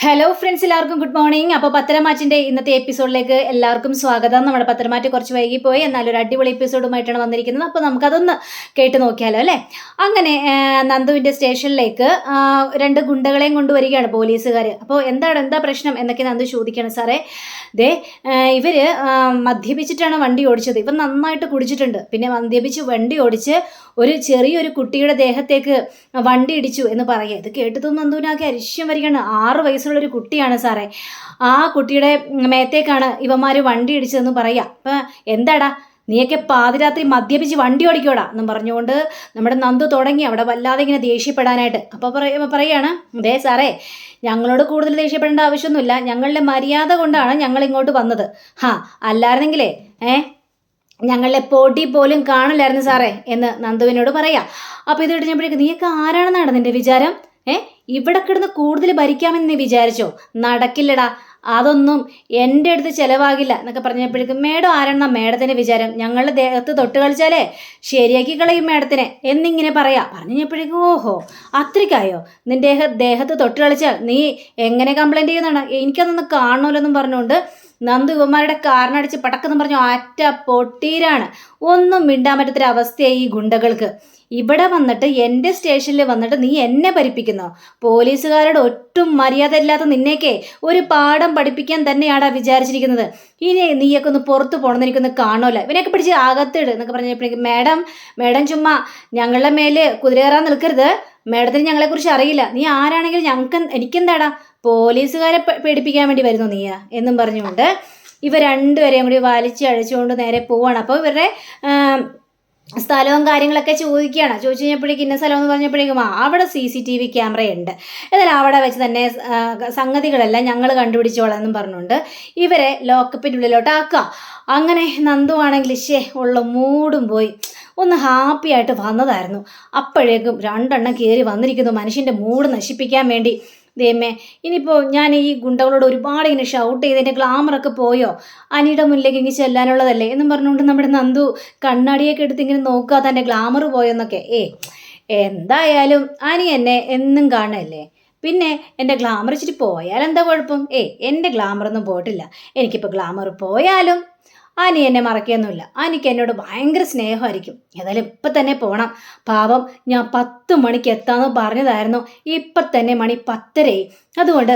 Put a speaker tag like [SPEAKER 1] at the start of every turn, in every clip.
[SPEAKER 1] Hello friends, എല്ലാവർക്കും good morning. അപ്പോൾ പത്തരമാറ്റിൻ്റെ ഇന്നത്തെ എപ്പിസോഡിലേക്ക് എല്ലാവർക്കും സ്വാഗതം. നമ്മുടെ പത്തരമാറ്റ് കുറച്ച് വൈകിപ്പോയി, എന്നാലും ഒരു അടിപൊളി എപ്പിസോഡുമായിട്ടാണ് വന്നിരിക്കുന്നത്. അപ്പോൾ നമുക്കതൊന്ന് കേട്ട് നോക്കിയാലോ അല്ലേ. അങ്ങനെ നന്ദുവിൻ്റെ സ്റ്റേഷനിലേക്ക് രണ്ട് ഗുണ്ടകളെയും കൊണ്ടുവരികയാണ് പോലീസുകാർ. അപ്പോൾ എന്താ പ്രശ്നം എന്നൊക്കെ നന്ദു ചോദിക്കുകയാണ്. സാറേ, ഇവർ മദ്യപിച്ചിട്ടാണ് വണ്ടി ഓടിച്ചത്. ഇവർ നന്നായിട്ട് കുടിച്ചിട്ടുണ്ട്. പിന്നെ മദ്യപിച്ച് വണ്ടി ഓടിച്ച് ഒരു ചെറിയൊരു കുട്ടിയുടെ ദേഹത്തേക്ക് വണ്ടി ഇടിച്ചു എന്ന് പറയുക. ഇത് കേട്ടതും നന്ദുവിനാകെ അരിശ്യം വരികയാണ്. 6 വയസ്സുള്ളൊരു കുട്ടിയാണ് സാറേ. ആ കുട്ടിയുടെ മേത്തേക്കാണ് ഇവന്മാർ വണ്ടി ഇടിച്ചതെന്ന് പറയുക. അപ്പം എന്താടാ, നീയൊക്കെ പാതിരാത്രി മദ്യപിച്ച് വണ്ടി ഓടിക്കോടാ എന്നും പറഞ്ഞുകൊണ്ട് നമ്മുടെ നന്ദു തുടങ്ങി അവിടെ വല്ലാതെ ഇങ്ങനെ ദേഷ്യപ്പെടാനായിട്ട്. അപ്പോൾ പറയാണ്, സാറേ, ഞങ്ങളോട് കൂടുതൽ ദേഷ്യപ്പെടേണ്ട ആവശ്യമൊന്നുമില്ല. ഞങ്ങളുടെ മര്യാദ കൊണ്ടാണ് ഞങ്ങൾ ഇങ്ങോട്ട് വന്നത്. അല്ലായിരുന്നെങ്കിലേ ഞങ്ങളുടെ പൊടി പോലും കാണില്ലായിരുന്നു സാറേ എന്ന് നന്ദുവിനോട് പറയാം. അപ്പോൾ ഇത് കഴിഞ്ഞപ്പോഴേക്ക് നീയൊക്കെ ആരാണെന്നാണ് നിന്റെ വിചാരം? ഇവിടെ കിടന്ന് കൂടുതൽ ഭരിക്കാമെന്ന് നീ വിചാരിച്ചോ? നടക്കില്ലടാ, അതൊന്നും എൻ്റെ അടുത്ത് ചിലവാകില്ല എന്നൊക്കെ പറഞ്ഞപ്പോഴേക്കും മേഡം ആരാണെന്നാ മേഡത്തിൻ്റെ വിചാരം? ഞങ്ങളുടെ ദേഹത്ത് തൊട്ട് കളിച്ചാലേ ശരിയാക്കി കളയും മേഡത്തിനെ എന്നിങ്ങനെ പറഞ്ഞപ്പോഴേക്കും ഓഹോ, അത്രയ്ക്കായോ? നിന്റെ ദേഹത്ത് തൊട്ട് കളിച്ചാൽ നീ എങ്ങനെ കംപ്ലൈൻറ്റ് ചെയ്യുന്നതാണ്? എനിക്കതൊന്ന് കാണണമല്ലോ എന്നും പറഞ്ഞുകൊണ്ട് നന്ദു ഇവന്മാരുടെ കാറിനടിച്ച് പടക്കെന്ന് പറഞ്ഞു അറ്റ പൊട്ടീരാണ്. ഒന്നും മിണ്ടാൻ പറ്റത്തൊരവസ്ഥയായി ഈ ഗുണ്ടകൾക്ക്. ഇവിടെ വന്നിട്ട് എൻ്റെ സ്റ്റേഷനിൽ വന്നിട്ട് നീ എന്നെ ഭരിപ്പിക്കുന്നോ? പോലീസുകാരോട് ഒട്ടും മര്യാദ ഇല്ലാത്ത നിന്നേക്കെ ഒരു പാഠം പഠിപ്പിക്കാൻ തന്നെയാടാ വിചാരിച്ചിരിക്കുന്നത്. ഇനി നീയൊക്കെ ഒന്ന് പുറത്ത് പോകണമെന്ന് എനിക്കൊന്ന് കാണുമല്ലോ. ഇവനെയൊക്കെ പിടിച്ച് അകത്തിട് എന്നൊക്കെ പറഞ്ഞപ്പോഴേക്കും മേഡം ചുമ്മാ ഞങ്ങളുടെ മേല് കുതിര കയറാൻ നിൽക്കരുത്. മേഡത്തിന് ഞങ്ങളെക്കുറിച്ച് അറിയില്ല. നീ ആരാണെങ്കിലും എനിക്കെന്താടാ, പോലീസുകാരെ പേടിപ്പിക്കാൻ വേണ്ടി വരുന്നു നീയാ എന്നും പറഞ്ഞുകൊണ്ട് ഇവർ രണ്ടുപേരെയും കൂടി വലിച്ച് അഴിച്ചുകൊണ്ട് നേരെ പോവാണ്. അപ്പോൾ ഇവരുടെ സ്ഥലവും കാര്യങ്ങളൊക്കെ ചോദിച്ചു കഴിഞ്ഞപ്പോഴേക്കും ഇന്ന സ്ഥലം എന്ന് പറഞ്ഞപ്പോഴേക്കും അവിടെ CCTV ക്യാമറയുണ്ട്. എന്നാലും അവിടെ വെച്ച് തന്നെ സംഗതികളെല്ലാം ഞങ്ങൾ കണ്ടുപിടിച്ചോളാം എന്നും പറഞ്ഞുകൊണ്ട് ഇവരെ ലോക്കപ്പിൻ്റെ ഉള്ളിലോട്ട് ആക്കുക. അങ്ങനെ നന്ദു ആണെങ്കിൽ ഉള്ള മൂടും പോയി ഒന്ന് ഹാപ്പി ആയിട്ട് വന്നതായിരുന്നു. അപ്പോഴേക്കും 2 എണ്ണം കയറി വന്നിരിക്കുന്നു മനുഷ്യൻ്റെ മൂഡ് നശിപ്പിക്കാൻ വേണ്ടി. ദൈവമേ, ഇനിയിപ്പോൾ ഞാൻ ഈ ഗുണ്ടകളോട് ഒരുപാട് ഇങ്ങനെ ഷൗട്ട് ചെയ്തതിൻ്റെ ഗ്ലാമറൊക്കെ പോയോ? അനിയുടെ മുന്നിലേക്ക് ഇങ്ങനെ ചെല്ലാനുള്ളതല്ലേ എന്നും പറഞ്ഞുകൊണ്ട് നമ്മുടെ നന്ദു കണ്ണാടിയൊക്കെ എടുത്ത് ഇങ്ങനെ നോക്കുക തൻ്റെ ഗ്ലാമർ പോയെന്നൊക്കെ. എന്തായാലും അനി എന്നെ എന്നും കാണല്ലേ, പിന്നെ എൻ്റെ ഗ്ലാമർ ഇച്ചിരി പോയാലെന്താ കുഴപ്പം? എൻ്റെ ഗ്ലാമറൊന്നും പോയിട്ടില്ല. എനിക്കിപ്പോൾ ഗ്ലാമർ പോയാലും അനി എന്നെ മറക്കുകയൊന്നുമില്ല. അനിക്ക് എന്നോട് ഭയങ്കര സ്നേഹമായിരിക്കും. ഏതായാലും ഇപ്പം തന്നെ പോകണം. പാവം, ഞാൻ 10 മണിക്ക് എത്താമെന്ന് പറഞ്ഞതായിരുന്നു. ഇപ്പം തന്നെ മണി 10:30. അതുകൊണ്ട്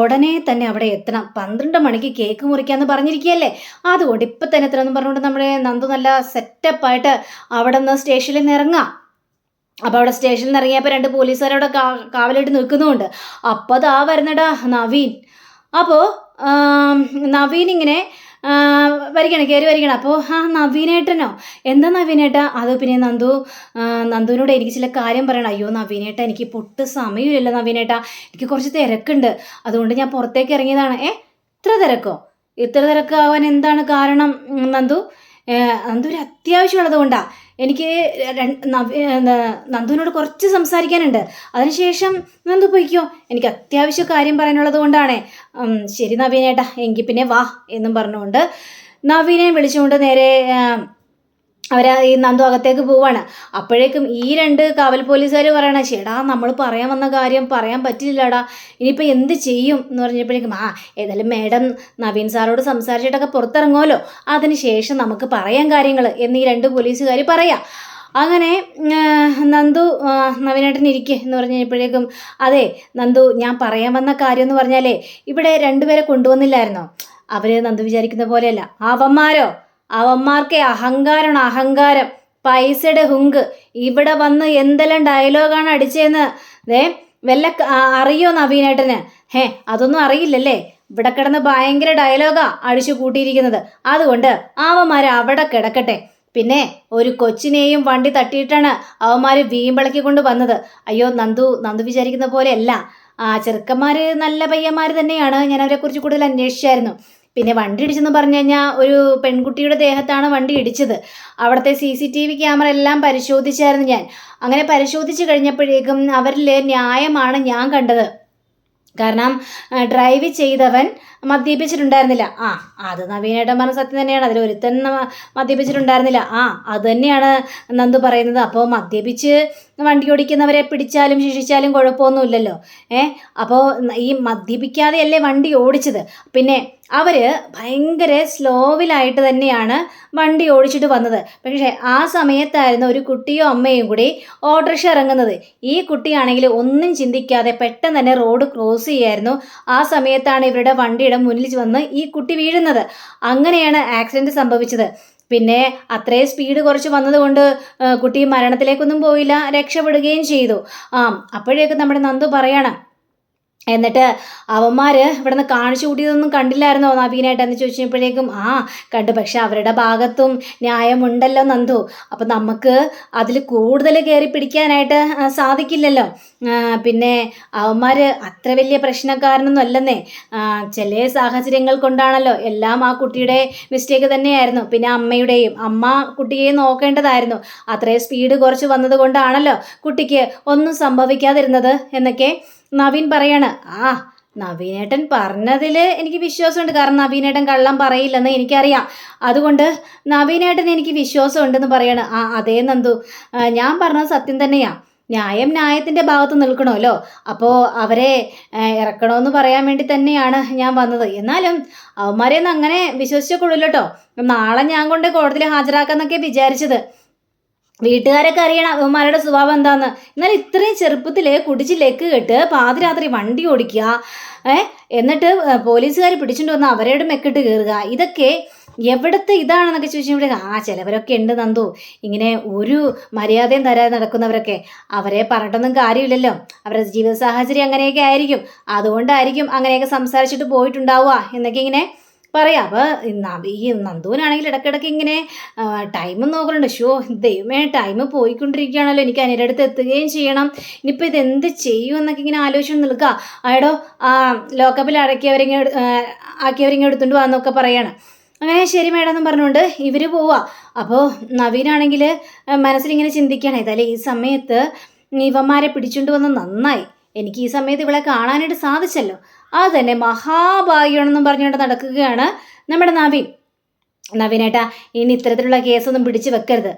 [SPEAKER 1] ഉടനെ തന്നെ അവിടെ എത്തണം. 12 മണിക്ക് കേക്ക് മുറിക്കാമെന്ന് പറഞ്ഞിരിക്കുകയല്ലേ. അതുകൊണ്ട് ഇപ്പം തന്നെ എത്തണമെന്ന് പറഞ്ഞുകൊണ്ട് നമ്മുടെ നന്ദു നല്ല സെറ്റപ്പായിട്ട് അവിടെ നിന്ന് സ്റ്റേഷനിൽ നിന്ന് ഇറങ്ങാം. അപ്പോൾ അവിടെ സ്റ്റേഷനിൽ നിന്ന് ഇറങ്ങിയപ്പോൾ 2 പോലീസുകാരവിടെ കാവലിട്ട് നിൽക്കുന്നുമുണ്ട്. അപ്പോൾ അതാ വരുന്നടാ നവീൻ. അപ്പോൾ നവീൻ ഇങ്ങനെ കയറി വരികയാണ്. അപ്പോൾ നവീനേട്ടനോ? എന്താ നവീനേട്ടാ? അത് പിന്നെ നന്ദുവിനോട് എനിക്ക് ചില കാര്യം പറയണം. അയ്യോ നവീനേട്ടാ, എനിക്ക് പൊട്ട് സമയമില്ലല്ലോ നവീനേട്ടാ, എനിക്ക് കുറച്ച് തിരക്കുണ്ട്, അതുകൊണ്ട് ഞാൻ പുറത്തേക്ക് ഇറങ്ങിയതാണ്. ഇത്ര തിരക്കോ? ഇത്ര തിരക്കാവാൻ എന്താണ് കാരണം നന്ദു? ഒരു അത്യാവശ്യമുള്ളത് കൊണ്ടാണ്. എനിക്ക് നന്ദുവിനോട് കുറച്ച് സംസാരിക്കാനുണ്ട്. അതിനുശേഷം നന്ദു പോയിക്കോ, എനിക്ക് അത്യാവശ്യ കാര്യം പറയാനുള്ളത് കൊണ്ടാണേ. ശരി നവീനേട്ടാ, എങ്കിൽ പിന്നെ വാ എന്നും പറഞ്ഞുകൊണ്ട് നവീനെ വിളിച്ചുകൊണ്ട് നേരെ ഈ നന്ദു അകത്തേക്ക് പോവാണ്. അപ്പോഴേക്കും ഈ 2 കാവൽ പോലീസുകാർ പറയണ, ചേടാ നമ്മൾ പറയാൻ വന്ന കാര്യം പറയാൻ പറ്റില്ലടാ, ഇനിയിപ്പോൾ എന്ത് ചെയ്യും എന്ന് പറഞ്ഞപ്പോഴേക്കും ഏതായാലും മേഡം നവീൻ സാറോട് സംസാരിച്ചിട്ടൊക്കെ പുറത്തിറങ്ങുമല്ലോ, അതിനുശേഷം നമുക്ക് പറയാൻ കാര്യങ്ങൾ എന്നീ 2 പോലീസുകാർ പറയാം. അങ്ങനെ നന്ദു നവീനേട്ടൻ ഇരിക്കുക എന്ന് പറഞ്ഞപ്പോഴേക്കും, അതെ നന്ദു, ഞാൻ പറയാൻ വന്ന കാര്യം എന്ന് പറഞ്ഞാലേ, ഇവിടെ 2 പേരെ കൊണ്ടുവന്നില്ലായിരുന്നോ? അവർ നന്ദു വിചാരിക്കുന്ന പോലെയല്ല. അവന്മാർക്ക് അഹങ്കാരം, പൈസയുടെ ഹുങ്ക്. ഇവിടെ വന്ന് എന്തെല്ലാം ഡയലോഗാണ് അടിച്ചതെന്ന് വല്ല അറിയോ നവീനേട്ടന്? അതൊന്നും അറിയില്ലല്ലേ? ഇവിടെ കിടന്ന് ഭയങ്കര ഡയലോഗാ അടിച്ചു കൂട്ടിയിരിക്കുന്നത്. അതുകൊണ്ട് അവന്മാർ അവിടെ കിടക്കട്ടെ. പിന്നെ ഒരു കൊച്ചിനെയും വണ്ടി തട്ടിയിട്ടാണ് അവന്മാർ വീമ്പിളക്കി കൊണ്ട് വന്നത്. അയ്യോ നന്ദു വിചാരിക്കുന്ന പോലെയല്ല. ചെറുക്കന്മാർ നല്ല പയ്യന്മാർ തന്നെയാണ്. ഞാൻ അവരെക്കുറിച്ച് കൂടുതൽ അന്വേഷിച്ചായിരുന്നു. പിന്നെ വണ്ടി ഇടിച്ചെന്ന് പറഞ്ഞു കഴിഞ്ഞാൽ ഒരു പെൺകുട്ടിയുടെ ദേഹത്താണ് വണ്ടി ഇടിച്ചത്. അവിടുത്തെ CCTV ക്യാമറ എല്ലാം പരിശോധിച്ചായിരുന്നു ഞാൻ. അങ്ങനെ പരിശോധിച്ച് കഴിഞ്ഞപ്പോഴേക്കും അവരിൽ ന്യായമാണ് ഞാൻ കണ്ടത്. കാരണം ഡ്രൈവ് ചെയ്തവൻ മദ്യപിച്ചിട്ടുണ്ടായിരുന്നില്ല. അത് നവീനേട്ടൻ പറഞ്ഞ സത്യം തന്നെയാണ്. അതിലൊരുത്തൻ മദ്യപിച്ചിട്ടുണ്ടായിരുന്നില്ല. അത് തന്നെയാണ് നന്ദു പറയുന്നത്. അപ്പോൾ മദ്യപിച്ച് വണ്ടി ഓടിക്കുന്നവരെ പിടിച്ചാലും ശിക്ഷിച്ചാലും കുഴപ്പമൊന്നുമില്ലല്ലോ. അപ്പോൾ ഈ മദ്യപിക്കാതെയല്ലേ വണ്ടി ഓടിച്ചത്. പിന്നെ അവർ ഭയങ്കര സ്ലോവിലായിട്ട് തന്നെയാണ് വണ്ടി ഓടിച്ചിട്ട് വന്നത്. പക്ഷേ ആ സമയത്തായിരുന്നു ഒരു കുട്ടിയോ അമ്മയും കൂടി ഓട്ടോറിക്ഷ ഇറങ്ങുന്നത്. ഈ കുട്ടിയാണെങ്കിൽ ഒന്നും ചിന്തിക്കാതെ പെട്ടെന്ന് തന്നെ റോഡ് ക്രോസ് ചെയ്യായിരുന്നു. ആ സമയത്താണ് ഇവരുടെ വണ്ടിയുടെ മുന്നിൽ വന്ന് ഈ കുട്ടി വീഴുന്നത്. അങ്ങനെയാണ് ആക്സിഡൻറ്റ് സംഭവിച്ചത്. പിന്നെ അത്രയും സ്പീഡ് കുറച്ച് വന്നതുകൊണ്ട് കുട്ടി മരണത്തിലേക്കൊന്നും പോയില്ല, രക്ഷപ്പെടുകയും ചെയ്തു. അപ്പോഴേക്കും നമ്മുടെ നന്ദു പറയാണ്, എന്നിട്ട് അവന്മാർ ഇവിടെ നിന്ന് കാണിച്ചു കൂട്ടിയതൊന്നും കണ്ടില്ലായിരുന്നോ നവീനായിട്ട് എന്ന് ചോദിച്ചപ്പോഴേക്കും കണ്ടു. പക്ഷെ അവരുടെ ഭാഗത്തും ന്യായമുണ്ടല്ലോ നന്ദു. അപ്പം നമുക്ക് അതിൽ കൂടുതൽ കയറി പിടിക്കാനായിട്ട് സാധിക്കില്ലല്ലോ. പിന്നെ അവന്മാർ അത്ര വലിയ പ്രശ്നക്കാരനൊന്നും അല്ലെന്നേ. ചില സാഹചര്യങ്ങൾ കൊണ്ടാണല്ലോ. എല്ലാം ആ കുട്ടിയുടെ മിസ്റ്റേക്ക് തന്നെയായിരുന്നു. പിന്നെ അമ്മ കുട്ടിയെ നോക്കേണ്ടതായിരുന്നു. അത്രയും സ്പീഡ് കുറച്ച് വന്നത് കൊണ്ടാണല്ലോ കുട്ടിക്ക് ഒന്നും സംഭവിക്കാതിരുന്നത് എന്നൊക്കെ നവീൻ പറയാണ്. നവീനേട്ടൻ പറഞ്ഞതിൽ എനിക്ക് വിശ്വാസമുണ്ട്. കാരണം നവീനേട്ടൻ കള്ളം പറയില്ലെന്ന് എനിക്കറിയാം. അതുകൊണ്ട് നവീനേട്ടൻ എനിക്ക് വിശ്വാസമുണ്ടെന്ന് പറയാണ്. അതേ നന്ദു, ഞാൻ പറഞ്ഞത് സത്യം തന്നെയാണ്. ന്യായത്തിൻ്റെ ഭാഗത്ത് നിൽക്കണമല്ലോ. അപ്പോൾ അവരെ ഇറക്കണമെന്ന് പറയാൻ വേണ്ടി തന്നെയാണ് ഞാൻ വന്നത്. എന്നാലും അവന്മാരെയൊന്നും അങ്ങനെ വിശ്വസിച്ചേക്കൊള്ളില്ല കേട്ടോ. നാളെ ഞാൻ കൊണ്ട് കോടതിയിൽ ഹാജരാക്കാന്നൊക്കെ വിചാരിച്ചത്. വീട്ടുകാരൊക്കെ അറിയണം അവന്മാരുടെ സ്വഭാവം എന്താന്ന്. എന്നാൽ ഇത്രയും ചെറുപ്പത്തിൽ കുടിച്ച് ലെക്ക് കെട്ട് പാതിരാത്രി വണ്ടി ഓടിക്കുക, എന്നിട്ട് പോലീസുകാർ പിടിച്ചുകൊണ്ട് വന്ന് അവരുടെ മെക്കിട്ട് കയറുക, ഇതൊക്കെ എവിടത്തെ ഇതാണെന്നൊക്കെ ചോദിച്ചപ്പോഴേ ചിലവരൊക്കെ ഉണ്ട് നന്ദു, ഇങ്ങനെ ഒരു മര്യാദയും തരാതെ നടക്കുന്നവരൊക്കെ. അവരെ പറഞ്ഞിട്ടൊന്നും കാര്യമില്ലല്ലോ. അവരുടെ ജീവിത സാഹചര്യം അങ്ങനെയൊക്കെ ആയിരിക്കും. അതുകൊണ്ടായിരിക്കും അങ്ങനെയൊക്കെ സംസാരിച്ചിട്ട് പോയിട്ടുണ്ടാവുക എന്നൊക്കെ ഇങ്ങനെ പറയാം. അപ്പോൾ ഈ നന്ദുവിനാണെങ്കിൽ ഇടയ്ക്കിടയ്ക്ക് ഇങ്ങനെ ടൈം നോക്കുന്നുണ്ട്. ദൈവമേ, ടൈം പോയിക്കൊണ്ടിരിക്കുകയാണല്ലോ, എനിക്ക് അതിൻ്റെ അടുത്ത് എത്തുകയും ചെയ്യണം. ഇനിയിപ്പോൾ ഇതെന്ത് ചെയ്യുമെന്നൊക്കെ ഇങ്ങനെ ആലോചിച്ചുകൊണ്ട് നിൽക്കുക. അയാടോ ലോക്കപ്പിൽ ആക്കിയവരിങ്ങനെ എടുത്തുകൊണ്ട് വന്നൊക്കെ പറയാണ്. അങ്ങനെ ശരി മേഡം എന്നും പറഞ്ഞുകൊണ്ട് ഇവർ പോവുക. അപ്പോൾ നവീനാണെങ്കിൽ മനസ്സിലിങ്ങനെ ചിന്തിക്കുകയാണ്, ഏതായാലും ഈ സമയത്ത് ഇവന്മാരെ പിടിച്ചുകൊണ്ട് വന്ന് നന്നായി. എനിക്ക് ഈ സമയത്ത് ഇവളെ കാണാനായിട്ട് സാധിച്ചല്ലോ. അത് തന്നെ മഹാഭാഗ്യമാണെന്നും പറഞ്ഞുകൊണ്ട് നടക്കുകയാണ് നമ്മുടെ നവീനേട്ടാ. ഇനി ഇത്തരത്തിലുള്ള കേസൊന്നും പിടിച്ചു വെക്കരുത്.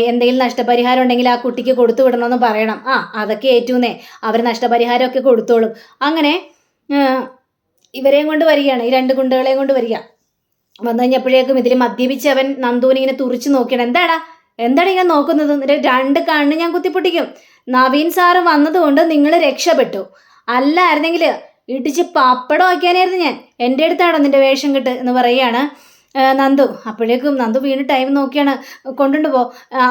[SPEAKER 1] എന്തെങ്കിലും നഷ്ടപരിഹാരം ഉണ്ടെങ്കിൽ ആ കുട്ടിക്ക് കൊടുത്തു വിടണമെന്ന് പറയണം. അതൊക്കെ ഏറ്റുന്നേ, അവർ നഷ്ടപരിഹാരമൊക്കെ കൊടുത്തോളും. അങ്ങനെ ഇവരെയും കൊണ്ട് വരികയാണ്, ഈ 2 ഗുണ്ടകളെയും കൊണ്ട് വരിക. വന്നു കഴിഞ്ഞപ്പോഴേക്കും ഇതിൽ മദ്യപിച്ചവൻ നന്ദുവിനെ ഇങ്ങനെ തുറിച്ച് നോക്കണം. എന്താണ് ഇങ്ങനെ നോക്കുന്നത്? 2 കണ്ണ് ഞാൻ കുത്തിപ്പൊട്ടിക്കും. നവീൻ സാറ് വന്നതുകൊണ്ട് നിങ്ങൾ രക്ഷപ്പെട്ടു. അല്ലായിരുന്നെങ്കിൽ ഇടിച്ച് പപ്പടം ആക്കിയാനായിരുന്നു ഞാൻ. എൻ്റെ അടുത്താണോ നിൻ്റെ വേഷം കെട്ട് എന്ന് പറയുകയാണ് നന്ദു. അപ്പോഴേക്കും നന്ദു വീണ്ടും ടൈം നോക്കിയാണ്,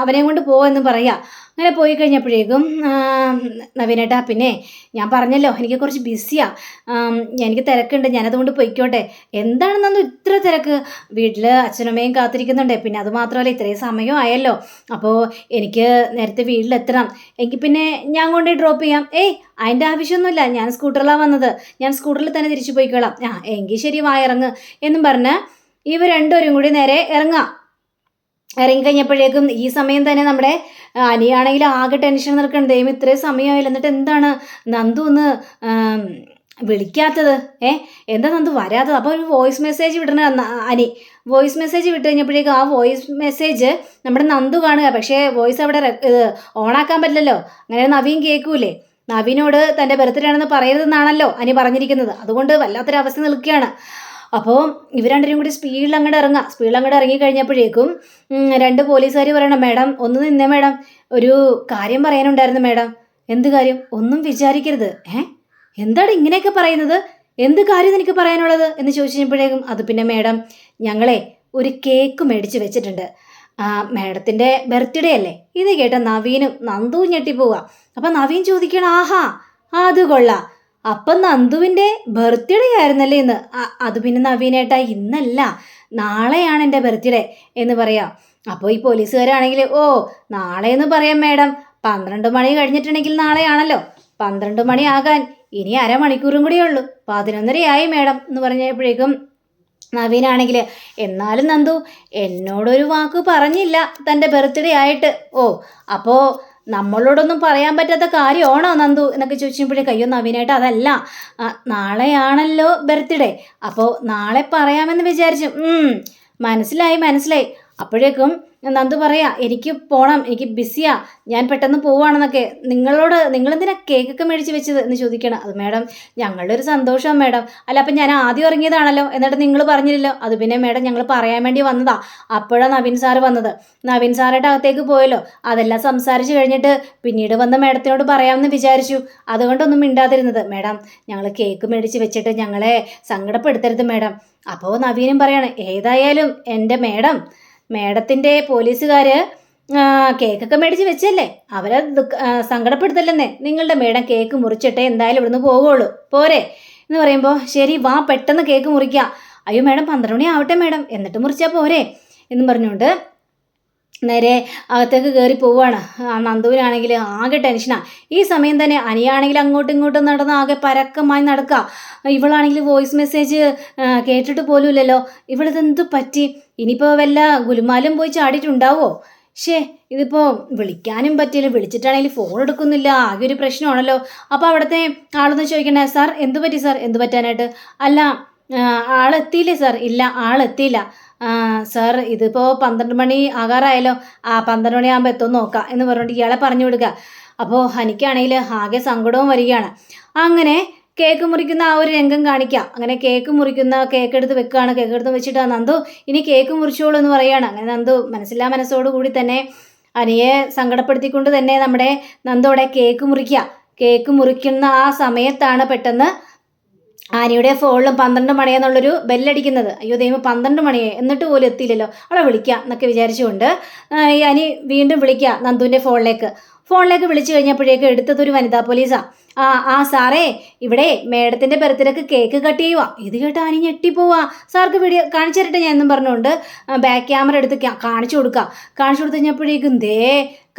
[SPEAKER 1] അവനെ കൊണ്ട് പോവെന്ന് പറയുക. അങ്ങനെ പോയി കഴിഞ്ഞപ്പോഴേക്കും നവീനേട്ടാ, പിന്നെ ഞാൻ പറഞ്ഞല്ലോ എനിക്ക് കുറച്ച് ബിസിയാണ്, എനിക്ക് തിരക്കുണ്ട്, ഞാനതുകൊണ്ട് പൊയ്ക്കോട്ടെ. എന്താണ് നന്ദു ഇത്ര തിരക്ക്? വീട്ടിൽ അച്ഛനമ്മയും കാത്തിരിക്കുന്നുണ്ട്. പിന്നെ അതുമാത്രമല്ല, ഇത്രയും സമയം ആയല്ലോ. അപ്പോൾ എനിക്ക് നേരത്തെ വീട്ടിലെത്തണം. എങ്കിൽ പിന്നെ ഞാൻ കൊണ്ടുപോയി ഡ്രോപ്പ് ചെയ്യാം. അതിൻ്റെ ആവശ്യമൊന്നുമില്ല, ഞാൻ സ്കൂട്ടറിലാണ് വന്നത്, ഞാൻ സ്കൂട്ടറിൽ തന്നെ തിരിച്ചു പോയിക്കോളാം. എങ്കിൽ ശരി, ഇറങ്ങ് എന്നും പറഞ്ഞ് ഇവർ 2 കൂടി നേരെ ഇറങ്ങിക്കഴിഞ്ഞപ്പോഴേക്കും ഈ സമയം തന്നെ നമ്മുടെ അനിയാണെങ്കിൽ ആകെ ടെൻഷൻ നിൽക്കണം. ദൈവം ഇത്രയും സമയമായില്ല, എന്നിട്ട് എന്താണ് നന്ദു ഒന്ന് വിളിക്കാത്തത്? എന്താ നന്ദു വരാത്തത്? അപ്പോൾ ഒരു വോയിസ് മെസ്സേജ് വിടണ അനി. വോയിസ് മെസ്സേജ് വിട്ട് കഴിഞ്ഞപ്പോഴേക്കും ആ വോയിസ് മെസ്സേജ് നമ്മുടെ നന്ദു കാണുക. പക്ഷേ വോയിസ് അവിടെ ഓണാക്കാൻ പറ്റില്ലല്ലോ. അങ്ങനെ നവീൻ കേൾക്കൂലേ? നവീനോട് തൻ്റെ ബർത്ത്ഡേ ആണെന്ന് പറയരുതെന്നാണല്ലോ അനി പറഞ്ഞിരിക്കുന്നത്. അതുകൊണ്ട് വല്ലാത്തൊരവസ്ഥ നിൽക്കുകയാണ്. അപ്പോൾ ഇവർ 2 കൂടി സ്പീഡിൽ അങ്ങോട്ട് ഇറങ്ങി കഴിഞ്ഞപ്പോഴേക്കും 2 പോലീസുകാർ പറയണം, മേഡം ഒന്ന് നിന്നേ മേഡം, ഒരു കാര്യം പറയാനുണ്ടായിരുന്നു മേഡം. എന്ത് കാര്യം? ഒന്നും വിചാരിക്കരുത്. എന്താണ് ഇങ്ങനെയൊക്കെ പറയുന്നത്? എന്ത് കാര്യം എനിക്ക് പറയാനുള്ളത് എന്ന് ചോദിച്ചപ്പോഴേക്കും, അത് പിന്നെ മേഡം, ഞങ്ങളെ ഒരു കേക്ക് മേടിച്ച് വെച്ചിട്ടുണ്ട്, മേഡത്തിൻ്റെ ബർത്ത്ഡേ അല്ലേ. ഇത് കേട്ട നവീനും നന്ദുവും ഞെട്ടിപ്പോവുക. അപ്പം നവീൻ ചോദിക്കണം, അത് കൊള്ളാം, അപ്പം നന്ദുവിൻ്റെ ബർത്ത്ഡേ ആയിരുന്നല്ലേ ഇന്ന്? അത് പിന്നെ നവീനേട്ടാ, ഇന്നല്ല നാളെയാണ് എൻ്റെ ബർത്ത്ഡേ എന്ന് പറയാം. അപ്പോൾ ഈ പോലീസുകാരാണെങ്കിൽ നാളെ എന്ന് പറയാം മേഡം, 12 മണി കഴിഞ്ഞിട്ടുണ്ടെങ്കിൽ നാളെയാണല്ലോ. 12 മണി ആകാൻ ഇനി അരമണിക്കൂറും കൂടിയേ ഉള്ളൂ, 11:30 മേഡം എന്ന് പറഞ്ഞപ്പോഴേക്കും നവീനാണെങ്കിൽ, എന്നാലും നന്ദു എന്നോടൊരു വാക്ക് പറഞ്ഞില്ല തൻ്റെ ബർത്ത്ഡേ ആയിട്ട്. അപ്പോൾ നമ്മളോടൊന്നും പറയാൻ പറ്റാത്ത കാര്യമാണോ നന്ദു എന്നൊക്കെ ചോദിച്ചപ്പോഴേക്കും അയ്യോ നവീനായിട്ട് അതല്ല, നാളെയാണല്ലോ ബർത്ത്ഡേ, അപ്പോൾ നാളെ പറയാമെന്ന് വിചാരിച്ചു. മനസ്സിലായി. അപ്പോഴേക്കും നന്ദു പറയാ എനിക്ക് പോണം, എനിക്ക് ബിസിയാ, ഞാൻ പെട്ടെന്ന് പോവാണെന്നൊക്കെ. നിങ്ങളെന്തിനാ കേക്കൊക്കെ മേടിച്ച് വെച്ചത് എന്ന് ചോദിക്കണം. അത് മാഡം ഞങ്ങളുടെ ഒരു സന്തോഷം മാഡം. അല്ല അപ്പം ഞാൻ ആദ്യം ഇറങ്ങിയതാണല്ലോ, എന്നിട്ട് നിങ്ങൾ പറഞ്ഞില്ലല്ലോ. അത് പിന്നെ മാഡം ഞങ്ങൾ പറയാൻ വേണ്ടി വന്നതാ. അപ്പോഴാണ് നവീൻ സാറ് വന്നത്. നവീൻ സാറായിട്ട് അകത്തേക്ക് പോയല്ലോ, അതെല്ലാം സംസാരിച്ച് കഴിഞ്ഞിട്ട് പിന്നീട് വന്ന് മാഡത്തിനോട് പറയാമെന്ന് വിചാരിച്ചു. അതുകൊണ്ടൊന്നും മിണ്ടാതിരുന്നത്. മാഡം ഞങ്ങൾ കേക്ക് മേടിച്ച് വെച്ചിട്ട് ഞങ്ങളെ സങ്കടപ്പെടുത്തരുത് മാഡം. അപ്പോൾ നവീനും പറയാണ് ഏതായാലും എൻ്റെ മേഡത്തിൻ്റെ പോലീസുകാർ കേക്കൊക്കെ മേടിച്ച് വെച്ചല്ലേ, അവരെ സങ്കടപ്പെടുത്തല്ലെന്നേ. നിങ്ങളുടെ മേഡം കേക്ക് മുറിച്ചിട്ടേ എന്തായാലും ഇവിടുന്ന് പോവുള്ളൂ, പോരെ എന്ന് പറയുമ്പോൾ ശരി വാ പെട്ടെന്ന് കേക്ക് മുറിക്കുക. അയ്യോ മാഡം 12 മണി ആവട്ടെ മാഡം, എന്നിട്ട് മുറിച്ചാൽ പോരെ എന്നും പറഞ്ഞുകൊണ്ട് നേരെ അകത്തേക്ക് കയറി പോവുകയാണ്. നന്ദുവിനാണെങ്കിൽ ആകെ ടെൻഷനാണ്. ഈ സമയം തന്നെ അനിയാണെങ്കിൽ അങ്ങോട്ടും ഇങ്ങോട്ടും നടന്ന് ആകെ പരക്കമായി നടക്കുക. ഇവളാണെങ്കിൽ വോയിസ് മെസ്സേജ് കേട്ടിട്ട് പോലും ഇല്ലല്ലോ. ഇവളിതെന്ത് പറ്റി? ഇനിയിപ്പോൾ വല്ല ഗുലുമാലും പോയി ചാടിയിട്ടുണ്ടാവോ? ഇതിപ്പോൾ വിളിക്കാനും പറ്റില്ല, വിളിച്ചിട്ടാണെങ്കിൽ ഫോൺ എടുക്കുന്നില്ല, ആകെ ഒരു പ്രശ്നമാണല്ലോ. അപ്പോൾ അവിടുത്തെ ആളൊന്ന് ചോദിക്കണേ, സാർ എന്തു പറ്റി സാർ? എന്തു പറ്റാനായിട്ട്? അല്ല ആളെത്തിയില്ലേ സാർ? ഇല്ല ആളെത്തിയില്ല സാർ, ഇതിപ്പോൾ 12 മണി ആകാറായല്ലോ, 12 മണിയാകുമ്പോൾ എത്തുമെന്ന് നോക്കാം എന്ന് പറഞ്ഞിട്ട് ഇയാളെ പറഞ്ഞു വിടുക. അപ്പോൾ എനിക്കാണെങ്കിൽ ആകെ സങ്കടവും വരികയാണ്. അങ്ങനെ കേക്ക് മുറിക്കുന്ന ആ ഒരു രംഗം കാണിക്കാം. അങ്ങനെ കേക്ക് എടുത്ത് വെക്കുകയാണ്. കേക്ക് എടുത്ത് വെച്ചിട്ട് നന്ദു ഇനി കേക്ക് മുറിച്ചോളൂ എന്ന് പറയുകയാണ്. അങ്ങനെ നന്ദു മനസ്സോടുകൂടി തന്നെ അനിയെ സങ്കടപ്പെടുത്തിക്കൊണ്ട് തന്നെ നമ്മുടെ നന്ദോടെ കേക്ക് മുറിക്കുന്ന ആ സമയത്താണ് പെട്ടെന്ന് ആനിയുടെ ഫോണിലും 12 മണിയെന്നുള്ളൊരു ബെല്ലടിക്കുന്നത്. അയ്യോ ദൈവം 12 മണിയെ എന്നിട്ട് പോലും എത്തിയില്ലല്ലോ, അവളെ വിളിക്കാം എന്നൊക്കെ വിചാരിച്ചുകൊണ്ട് ഈ അനി വീണ്ടും വിളിക്കുക നന്ദുവിൻ്റെ ഫോണിലേക്ക് വിളിച്ചു കഴിഞ്ഞപ്പോഴേക്കും എടുത്തതൊരു വനിതാ പോലീസാണ്. സാറേ ഇവിടെ മേഡത്തിൻ്റെ ബർത്ത്ഡേക്ക് കേക്ക് കട്ട് ചെയ്യുക. ഇത് കേട്ട് അനി ഞെട്ടിപ്പോവാ. സാർക്ക് വീഡിയോ കാണിച്ചു തരട്ടെ ഞാൻ എന്നും പറഞ്ഞുകൊണ്ട് ബാക്ക് ക്യാമറ എടുത്ത് കാണിച്ചു കൊടുത്തു കഴിഞ്ഞപ്പോഴേക്കും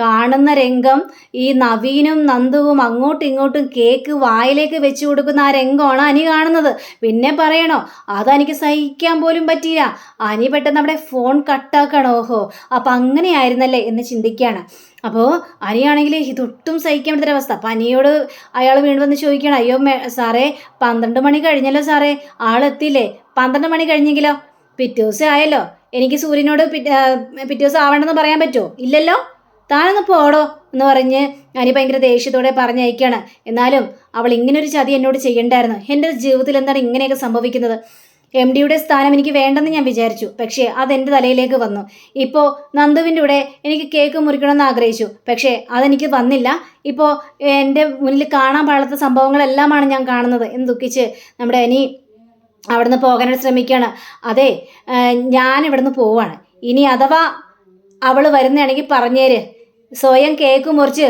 [SPEAKER 1] കാണുന്ന രംഗം ഈ നവീനും നന്ദുവും അങ്ങോട്ടും ഇങ്ങോട്ടും കേക്ക് വായിലേക്ക് വെച്ച് കൊടുക്കുന്ന ആ രംഗമാണ് അനി കാണുന്നത്. പിന്നെ പറയണോ, അതെനിക്ക് സഹിക്കാൻ പോലും പറ്റിയില്ല. അനി പെട്ടെന്ന് നമ്മുടെ ഫോൺ കട്ടാക്കണം. ഓഹോ അപ്പം അങ്ങനെയായിരുന്നല്ലേ എന്ന് ചിന്തിക്കുകയാണ്. അപ്പോൾ അനിയാണെങ്കിൽ ഇതൊട്ടും സഹിക്കാൻ പറ്റാത്തൊരവസ്ഥ. അപ്പം അനിയോട് അയാൾ വീണ്ടും വന്ന് ചോദിക്കണം, അയ്യോ സാറേ 12 മണി കഴിഞ്ഞല്ലോ സാറേ, ആളെത്തിയില്ലേ? 12 മണി കഴിഞ്ഞെങ്കിലോ? പിറ്റേ ദിവസം ആയല്ലോ. എനിക്ക് സൂര്യനോട് പിറ്റേ ദിവസം ആവണമെന്ന് പറയാൻ പറ്റുമോ? ഇല്ലല്ലോ, താനൊന്ന് പോടോ എന്ന് പറഞ്ഞ് അനി ഭയങ്കര ദേഷ്യത്തോടെ പറഞ്ഞയക്കുകയാണ്. എന്നാലും അവൾ ഇങ്ങനൊരു ചതി എന്നോട് ചെയ്യണ്ടായിരുന്നു. എൻ്റെ ജീവിതത്തിൽ എന്താണ് ഇങ്ങനെയൊക്കെ സംഭവിക്കുന്നത്? MDയുടെ സ്ഥാനം എനിക്ക് വേണ്ടെന്ന് ഞാൻ വിചാരിച്ചു, പക്ഷേ അതെൻ്റെ തലയിലേക്ക് വന്നു. ഇപ്പോൾ നന്ദുവിൻ്റെ കൂടെ എനിക്ക് കേക്ക് മുറിക്കണമെന്ന് ആഗ്രഹിച്ചു, പക്ഷേ അതെനിക്ക് വന്നില്ല. ഇപ്പോൾ എൻ്റെ മുന്നിൽ കാണാൻ പാടാത്ത സംഭവങ്ങളെല്ലാമാണ് ഞാൻ കാണുന്നത് എന്ന് ദുഃഖിച്ച് നമ്മുടെ അനി അവിടുന്ന് പോകാനായിട്ട് ശ്രമിക്കുകയാണ്. അതെ ഞാൻ ഇവിടുന്ന് പോവാണ്. ഇനി അഥവാ അവൾ വരുന്നതാണെങ്കിൽ പറഞ്ഞേര്, സ്വയം കേക്ക് മുറിച്ച്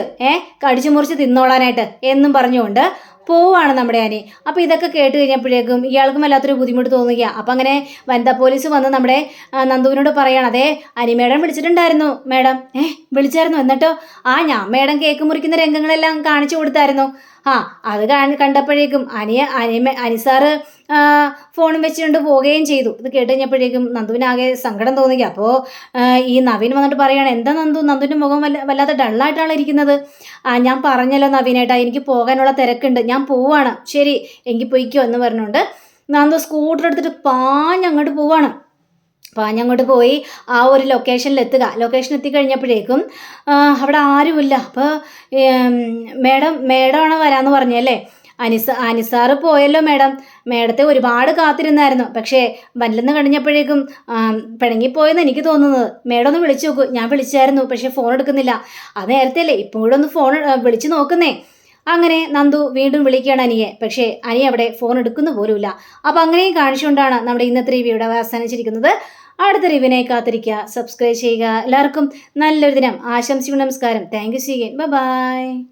[SPEAKER 1] കടിച്ചു മുറിച്ച് തിന്നോളാനായിട്ട് എന്നും പറഞ്ഞുകൊണ്ട് പോവാണ് നമ്മുടെ അനി. അപ്പോൾ ഇതൊക്കെ കേട്ട് കഴിഞ്ഞപ്പോഴേക്കും ഇയാൾക്കും വല്ലാത്തൊരു ബുദ്ധിമുട്ട് തോന്നുക. അപ്പം അങ്ങനെ വനിതാ പോലീസ് വന്ന് നമ്മുടെ നന്ദുവിനോട് പറയണം, അതെ അനി മേഡം വിളിച്ചിട്ടുണ്ടായിരുന്നു. മേഡം വിളിച്ചായിരുന്നു, എന്നിട്ടോ? ഞാൻ മേഡം കേക്ക് മുറിക്കുന്ന രംഗങ്ങളെല്ലാം കാണിച്ചു കൊടുത്തായിരുന്നു. അത് കണ്ടപ്പോഴേക്കും അനിസാറ് ഫോണും വെച്ചുകൊണ്ട് പോവുകയും ചെയ്തു. ഇത് കേട്ട് കഴിഞ്ഞപ്പോഴേക്കും നന്ദുവിനാകെ സങ്കടം തോന്നുക. അപ്പോൾ ഈ നവീൻ വന്നിട്ട് പറയുകയാണ്, എന്താ നന്ദുവിൻ്റെ മുഖം വല്ലാതെ ഡള്ളായിട്ടാണ് ഇരിക്കുന്നത്. ഞാൻ പറഞ്ഞല്ലോ നവീനേട്ടാ, എനിക്ക് പോകാനുള്ള തിരക്കുണ്ട്, ഞാൻ പോവാണ്. ശരി എങ്കിൽ പൊയ്ക്കോ എന്ന് പറഞ്ഞുകൊണ്ട് നന്ദു സ്കൂട്ടർ എടുത്തിട്ട് പാഞ്ഞങ്ങോട്ട് പോയി ആ ഒരു ലൊക്കേഷൻ എത്തിക്കഴിഞ്ഞപ്പോഴേക്കും അവിടെ ആരുമില്ല. അപ്പോൾ മേഡമാണ് വരാമെന്ന് പറഞ്ഞല്ലേ? അനിസാറ് പോയല്ലോ മേഡത്തെ ഒരുപാട് കാത്തിരുന്നായിരുന്നു, പക്ഷേ വല്ലെന്ന് കഴിഞ്ഞപ്പോഴേക്കും പിണങ്ങിപ്പോയെന്ന് എനിക്ക് തോന്നുന്നത്. മേഡം ഒന്ന് വിളിച്ചു നോക്കൂ. ഞാൻ വിളിച്ചായിരുന്നു, പക്ഷേ ഫോൺ എടുക്കുന്നില്ല. അത് നേരത്തെ അല്ലേ, ഇപ്പം കൂടെ ഒന്ന് ഫോൺ വിളിച്ചു നോക്കുന്നേ. അങ്ങനെ നന്ദു വീണ്ടും വിളിക്കുകയാണ് അനിയെ, പക്ഷേ അനി അവിടെ ഫോൺ എടുക്കുന്ന പോലുമില്ല. അപ്പം അങ്ങനെയും കാണിച്ചുകൊണ്ടാണ് നമ്മുടെ ഇന്നത്തെ റിവ്യൂ ഇവിടെ അവസാനിച്ചിരിക്കുന്നത്. അടുത്ത റിവ്യൂവിനായി കാത്തിരിക്കുക, സബ്സ്ക്രൈബ് ചെയ്യുക. എല്ലാവർക്കും നല്ലൊരു ദിനം ആശംസിക്കുന്നു. നമസ്കാരം. Thank you. See you. By.